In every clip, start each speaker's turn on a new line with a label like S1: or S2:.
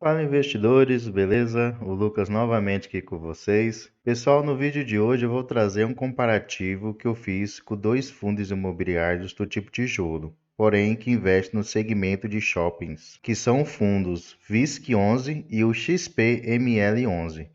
S1: Fala investidores, beleza? O Lucas novamente aqui com vocês. Pessoal, no vídeo de hoje eu vou trazer um comparativo que eu fiz com dois fundos imobiliários do tipo tijolo, porém que investem no segmento de shoppings, que são fundos VISC11 e o XPML11.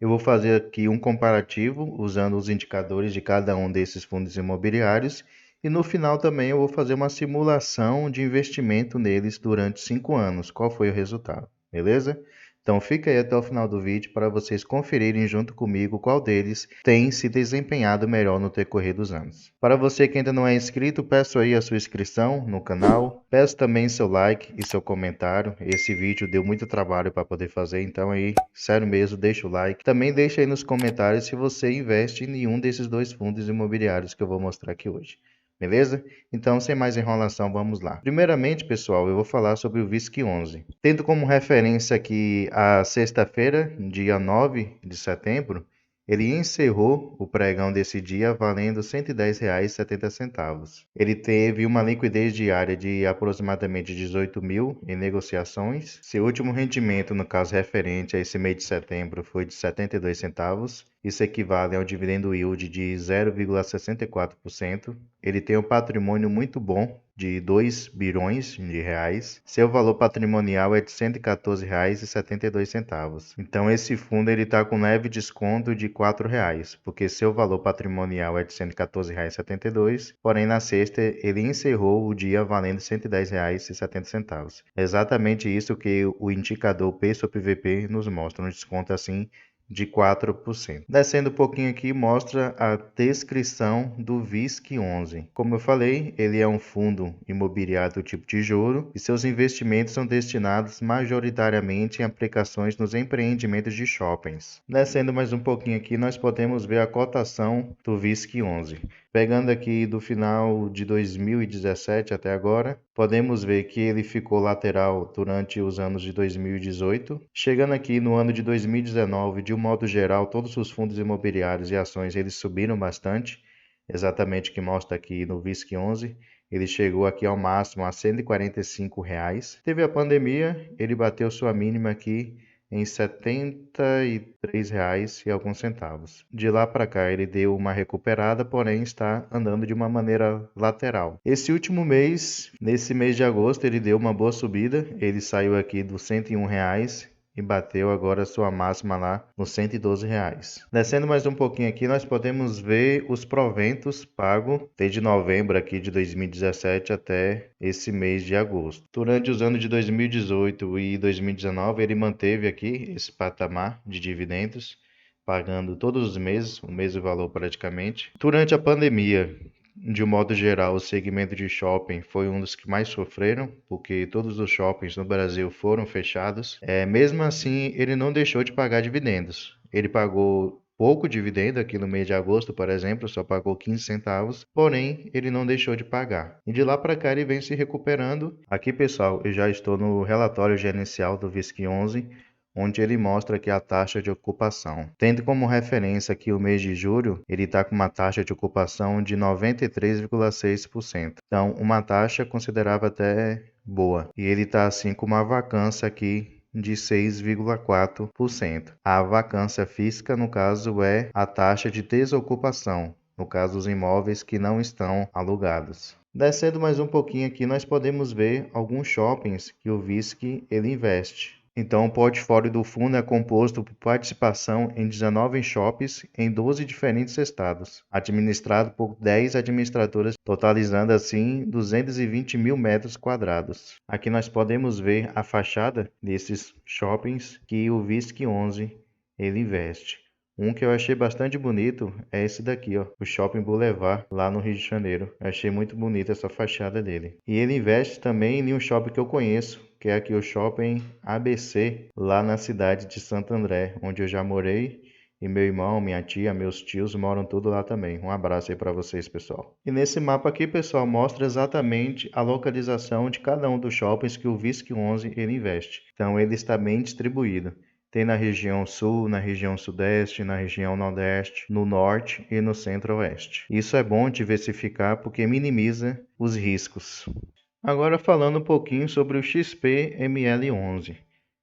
S1: Eu vou fazer aqui um comparativo usando os indicadores de cada um desses fundos imobiliários e no final também eu vou fazer uma simulação de investimento neles durante 5 anos. Qual foi o resultado? Beleza? Então fica aí até o final do vídeo para vocês conferirem junto comigo qual deles tem se desempenhado melhor no decorrer dos anos. Para você que ainda não é inscrito, peço aí a sua inscrição no canal, peço também seu like e seu comentário. Esse vídeo deu muito trabalho para poder fazer, então aí, sério mesmo, deixa o like. Também deixa aí nos comentários se você investe em nenhum desses dois fundos imobiliários que eu vou mostrar aqui hoje. Beleza? Então, sem mais enrolação, vamos lá. Primeiramente, pessoal, eu vou falar sobre o VISC11. Tendo como referência aqui a sexta-feira, dia 9 de setembro, ele encerrou o pregão desse dia valendo R$ 110,70. Ele teve uma liquidez diária de aproximadamente 18 mil em negociações. Seu último rendimento, no caso referente a esse mês de setembro, foi de 72 centavos. Isso equivale a um dividendo yield de 0,64%. Ele tem um patrimônio muito bom, de 2 bilhões de reais. Seu valor patrimonial é de R$ 114,72. Então esse fundo ele está com leve desconto de R$ 4,00, porque seu valor patrimonial é de R$ 114,72, porém na sexta ele encerrou o dia valendo R$ 110,70. É exatamente isso que o indicador P sobre VP nos mostra, um desconto assim de 4%. Descendo um pouquinho aqui, mostra a descrição do VISC11. Como eu falei, ele é um fundo imobiliário do tipo tijolo e seus investimentos são destinados majoritariamente em aplicações nos empreendimentos de shoppings. Descendo mais um pouquinho aqui, nós podemos ver a cotação do VISC11. Pegando aqui do final de 2017 até agora, podemos ver que ele ficou lateral durante os anos de 2018. Chegando aqui no ano de 2019, de um modo geral, todos os fundos imobiliários e ações eles subiram bastante, exatamente o que mostra aqui no VISC11. Ele chegou aqui ao máximo a R$ 145. Teve a pandemia, ele bateu sua mínima aqui em R$ 73 e alguns centavos. De lá para cá ele deu uma recuperada, porém está andando de uma maneira lateral. Esse último mês, nesse mês de agosto, ele deu uma boa subida. Ele saiu aqui dos R$ 101 e bateu agora sua máxima lá nos R$ 112. Descendo mais um pouquinho aqui, nós podemos ver os proventos pagos desde novembro aqui de 2017 até esse mês de agosto. Durante os anos de 2018 e 2019, ele manteve aqui esse patamar de dividendos, pagando todos os meses, o mesmo valor praticamente. Durante a pandemia, de um modo geral, o segmento de shopping foi um dos que mais sofreram, porque todos os shoppings no Brasil foram fechados. Mesmo assim, ele não deixou de pagar dividendos. Ele pagou pouco dividendo aqui no mês de agosto, por exemplo, só pagou 15 centavos, porém ele não deixou de pagar. E de lá para cá ele vem se recuperando. Aqui, pessoal, eu já estou no relatório gerencial do VISC11, onde ele mostra aqui a taxa de ocupação. Tendo como referência aqui o mês de julho, ele está com uma taxa de ocupação de 93,6%. Então, uma taxa considerável até boa. E ele está assim com uma vacância aqui de 6,4%. A vacância física, no caso, é a taxa de desocupação, no caso, os imóveis que não estão alugados. Descendo mais um pouquinho aqui, nós podemos ver alguns shoppings que o VISC ele investe. Então, o portfólio do fundo é composto por participação em 19 shoppings em 12 diferentes estados, administrado por 10 administradoras, totalizando assim 220 mil metros quadrados. Aqui nós podemos ver a fachada desses shoppings que o VISC11 ele investe. Um que eu achei bastante bonito é esse daqui, ó, o Shopping Boulevard, lá no Rio de Janeiro. Eu achei muito bonita essa fachada dele. E ele investe também em um shopping que eu conheço, que é aqui o Shopping ABC, lá na cidade de Santo André, onde eu já morei. E meu irmão, minha tia, meus tios moram tudo lá também. Um abraço aí para vocês, pessoal. E nesse mapa aqui, pessoal, mostra exatamente a localização de cada um dos shoppings que o VISC11 ele investe. Então ele está bem distribuído. Tem na região sul, na região sudeste, na região nordeste, no norte e no centro-oeste. Isso é bom diversificar porque minimiza os riscos. Agora falando um pouquinho sobre o XPML11.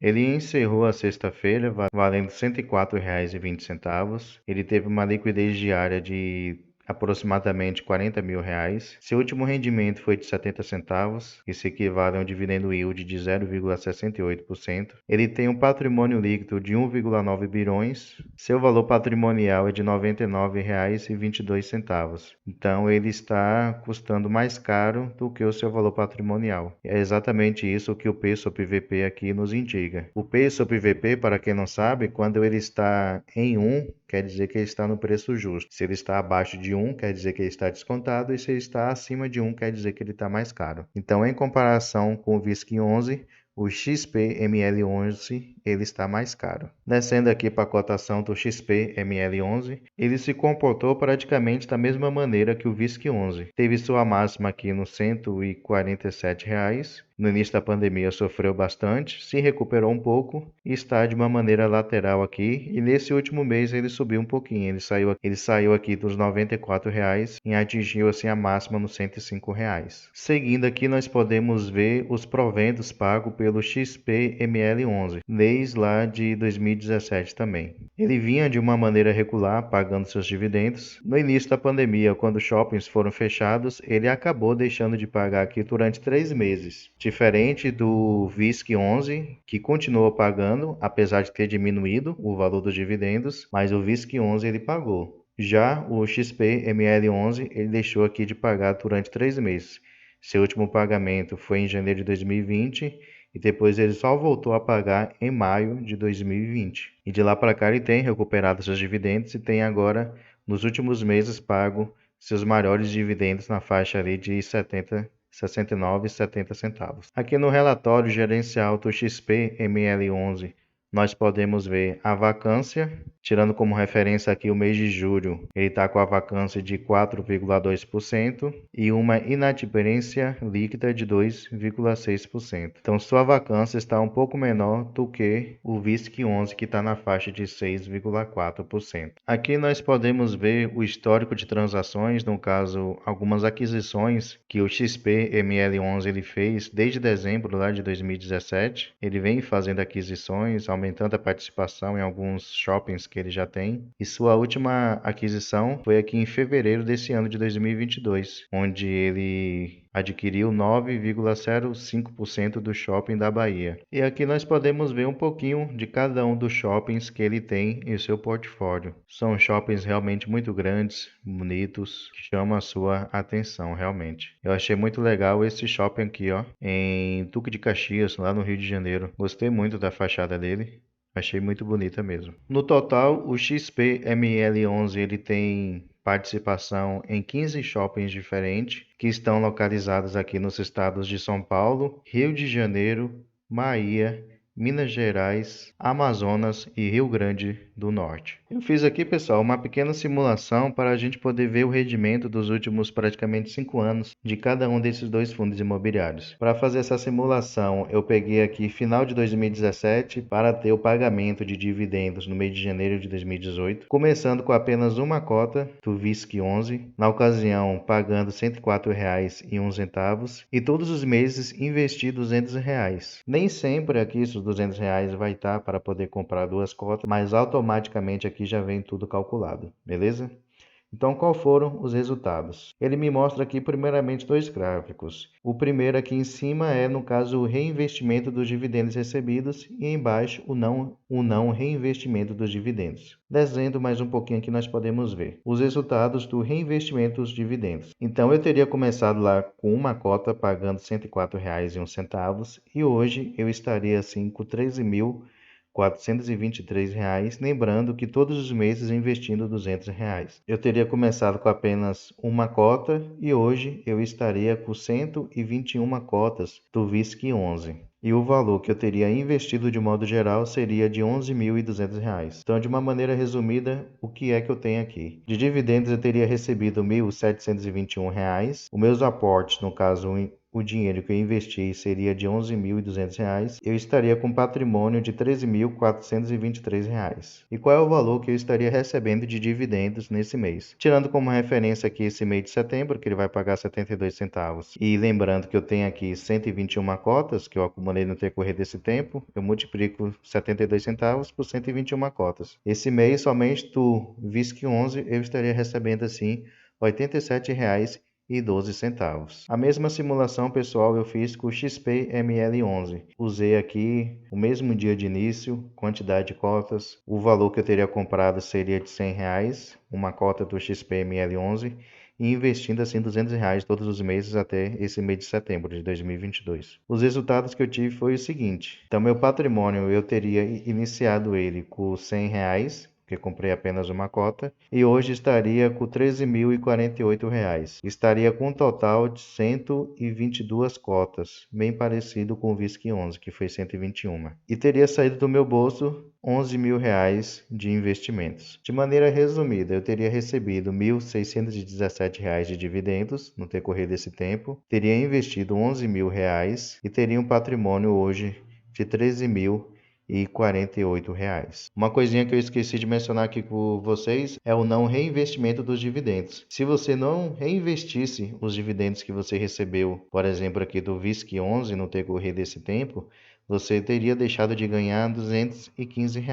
S1: Ele encerrou a sexta-feira valendo R$ 104,20. Ele teve uma liquidez diária de aproximadamente R$ 40.000. Seu último rendimento foi de 70 centavos, isso equivale a um dividendo yield de 0,68%. Ele tem um patrimônio líquido de 1,9 bilhões. Seu valor patrimonial é de R$ 99,22. Então ele está custando mais caro do que o seu valor patrimonial. É exatamente isso que o P/VP aqui nos indica. O P/VP, para quem não sabe, quando ele está em 1, quer dizer que ele está no preço justo. Se ele está abaixo de 1, quer dizer que ele está descontado, e se ele está acima de 1, quer dizer que ele está mais caro. Então, em comparação com o VISC11, o XP-ML11 ele está mais caro. Descendo aqui para a cotação do XP-ML11, ele se comportou praticamente da mesma maneira que o VISC11. Teve sua máxima aqui nos R$ 147. No início da pandemia sofreu bastante, se recuperou um pouco e está de uma maneira lateral aqui. E nesse último mês ele subiu um pouquinho, ele saiu aqui dos R$ 94 e atingiu assim a máxima nos R$ 105. Seguindo aqui nós podemos ver os proventos pagos pelo XP-ML11, desde lá de 2017 também. Ele vinha de uma maneira regular, pagando seus dividendos. No início da pandemia, quando os shoppings foram fechados, ele acabou deixando de pagar aqui durante 3 meses. Diferente do VISC11, que continuou pagando, apesar de ter diminuído o valor dos dividendos, mas o VISC11 ele pagou. Já o XP-ML11 ele deixou aqui de pagar durante 3 meses. Seu último pagamento foi em janeiro de 2020 e depois ele só voltou a pagar em maio de 2020. E de lá para cá ele tem recuperado seus dividendos e tem agora, nos últimos meses, pago seus maiores dividendos na faixa ali de 69,70 centavos. Aqui no relatório gerencial do XP-ML11, nós podemos ver a vacância, tirando como referência aqui o mês de julho, ele está com a vacância de 4,2% e uma inadimplência líquida de 2,6%. Então sua vacância está um pouco menor do que o VISC11, que está na faixa de 6,4%. Aqui nós podemos ver o histórico de transações, no caso algumas aquisições que o XP-ML11 ele fez desde dezembro lá de 2017. Ele vem fazendo aquisições, aumentando a participação em alguns shoppings que ele já tem. E sua última aquisição foi aqui em fevereiro desse ano de 2022, onde ele adquiriu 9,05% do shopping da Bahia. E aqui nós podemos ver um pouquinho de cada um dos shoppings que ele tem em seu portfólio. São shoppings realmente muito grandes, bonitos, que chamam a sua atenção realmente. Eu achei muito legal esse shopping aqui, ó, em Duque de Caxias, lá no Rio de Janeiro. Gostei muito da fachada dele. Achei muito bonita mesmo. No total, o XP-ML11 ele tem participação em 15 shoppings diferentes que estão localizados aqui nos estados de São Paulo, Rio de Janeiro, Bahia, Minas Gerais, Amazonas e Rio Grande do Norte. Eu fiz aqui, pessoal, uma pequena simulação para a gente poder ver o rendimento dos últimos praticamente 5 anos de cada um desses dois fundos imobiliários. Para fazer essa simulação, eu peguei aqui final de 2017 para ter o pagamento de dividendos no mês de janeiro de 2018, começando com apenas uma cota do VISC11, na ocasião pagando R$ 104,01 e todos os meses investir R$ 200. Nem sempre aqui esses R$ 200 vai estar para poder comprar 2 cotas, mas automaticamente aqui já vem tudo calculado, beleza? Então, qual foram os resultados? Ele me mostra aqui primeiramente 2 gráficos. O primeiro aqui em cima é, no caso, o reinvestimento dos dividendos recebidos e embaixo o não reinvestimento dos dividendos. Descendo mais um pouquinho aqui nós podemos ver os resultados do reinvestimento dos dividendos. Então, eu teria começado lá com uma cota pagando R$ 104,01 e hoje eu estaria assim com R$ 13.423, lembrando que todos os meses investindo R$ 200. Eu teria começado com apenas uma cota e hoje eu estaria com 121 cotas do VISC11. E o valor que eu teria investido de modo geral seria de R$ 11.200. Então, de uma maneira resumida, o que é que eu tenho aqui? De dividendos eu teria recebido R$ 1.721. Os meus aportes, no caso o dinheiro que eu investi seria de R$ 11.200, eu estaria com patrimônio de R$ 13.423. E qual é o valor que eu estaria recebendo de dividendos nesse mês? Tirando como referência aqui esse mês de setembro, que ele vai pagar 72 centavos. E lembrando que eu tenho aqui 121 cotas que eu acumulei no decorrer desse tempo, eu multiplico 72 centavos por 121 cotas. Esse mês, somente do VISC11, eu estaria recebendo assim R$ 87,12. A mesma simulação, pessoal, eu fiz com o XP-ML11. Usei aqui o mesmo dia de início, quantidade de cotas. O valor que eu teria comprado seria de R$ 100, uma cota do XP-ML11, e investindo assim R$ 200 todos os meses até esse mês de setembro de 2022. Os resultados que eu tive foi o seguinte. Então, meu patrimônio, eu teria iniciado ele com R$ 100, porque comprei apenas uma cota, e hoje estaria com R$ 13.048. Estaria com um total de 122 cotas, bem parecido com o VISC11, que foi 121. E teria saído do meu bolso R$ 11.000 de investimentos. De maneira resumida, eu teria recebido R$ 1.617 de dividendos no decorrer desse tempo, teria investido R$ 11.000 e teria um patrimônio hoje de R$ 13.048. Uma coisinha que eu esqueci de mencionar aqui com vocês é o não reinvestimento dos dividendos. Se você não reinvestisse os dividendos que você recebeu, por exemplo, aqui do VISC11 no decorrer desse tempo, você teria deixado de ganhar R$ 215.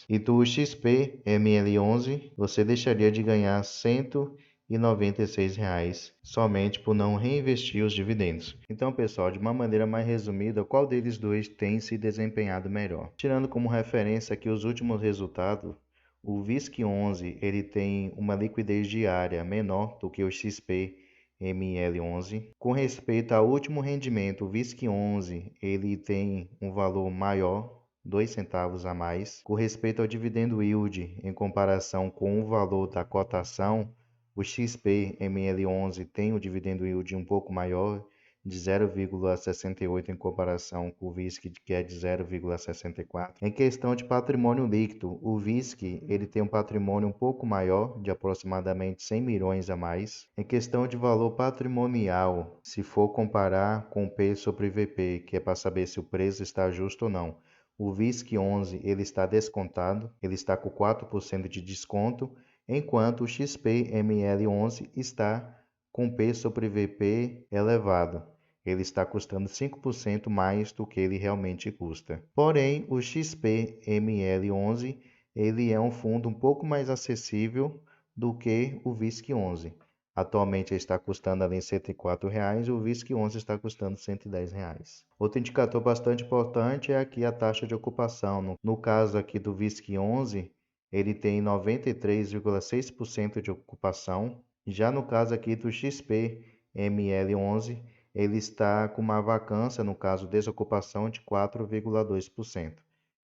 S1: E do XP-ML11, você deixaria de ganhar R$ 196 somente por não reinvestir os dividendos. Então, pessoal, de uma maneira mais resumida, qual deles dois tem se desempenhado melhor? Tirando como referência aqui os últimos resultados, o VISC11 ele tem uma liquidez diária menor do que o XP-ML11. Com respeito ao último rendimento, o VISC11 ele tem um valor maior, 2 centavos a mais. Com respeito ao dividendo yield, em comparação com o valor da cotação, o XP-ML11 tem o dividendo yield um pouco maior, de 0,68 em comparação com o VISC, que é de 0,64. Em questão de patrimônio líquido, o VISC ele tem um patrimônio um pouco maior, de aproximadamente 100 milhões a mais. Em questão de valor patrimonial, se for comparar com o P sobre VP, que é para saber se o preço está justo ou não, o VISC11 ele está descontado, ele está com 4% de desconto, enquanto o XP-ML11 está com P sobre VP elevado. Ele está custando 5% mais do que ele realmente custa. Porém, o XP-ML11 ele é um fundo um pouco mais acessível do que o VISC11. Atualmente ele está custando além de R$ 104, e o VISC11 está custando R$ 110. Outro indicador bastante importante é aqui a taxa de ocupação. No caso aqui do VISC11, ele tem 93,6% de ocupação. Já no caso aqui do XP-ML11, ele está com uma vacância, no caso desocupação, de 4,2%.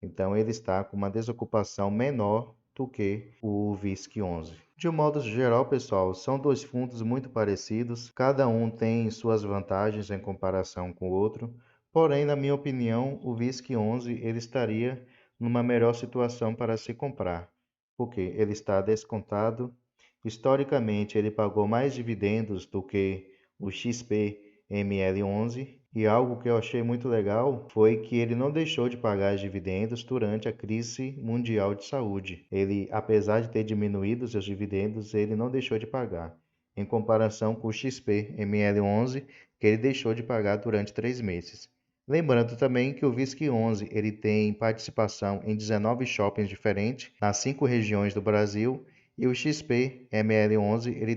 S1: Então ele está com uma desocupação menor do que o VISC11. De um modo geral, pessoal, são dois fundos muito parecidos, cada um tem suas vantagens em comparação com o outro, porém, na minha opinião, o VISC11 ele estaria numa melhor situação para se comprar, porque ele está descontado. Historicamente, ele pagou mais dividendos do que o XP-ML11, e algo que eu achei muito legal foi que ele não deixou de pagar os dividendos durante a crise mundial de saúde. Ele, apesar de ter diminuído seus dividendos, ele não deixou de pagar, em comparação com o XP-ML11, que ele deixou de pagar durante 3 meses. Lembrando também que o VISC11 ele tem participação em 19 shoppings diferentes nas 5 regiões do Brasil, e o XP-ML11 ele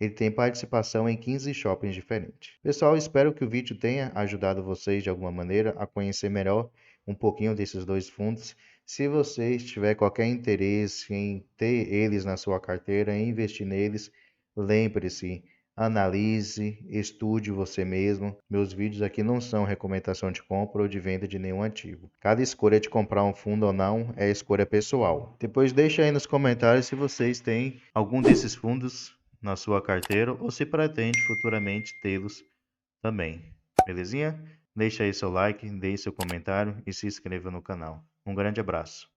S1: tem participação em 15 shoppings diferentes. Pessoal, espero que o vídeo tenha ajudado vocês de alguma maneira a conhecer melhor um pouquinho desses dois fundos. Se você tiver qualquer interesse em ter eles na sua carteira, em investir neles, lembre-se, analise, estude você mesmo. Meus vídeos aqui não são recomendação de compra ou de venda de nenhum ativo. Cada escolha de comprar um fundo ou não é escolha pessoal. Depois deixa aí nos comentários se vocês têm algum desses fundos na sua carteira ou se pretende futuramente tê-los também. Belezinha? Deixa aí seu like, deixe seu comentário e se inscreva no canal. Um grande abraço.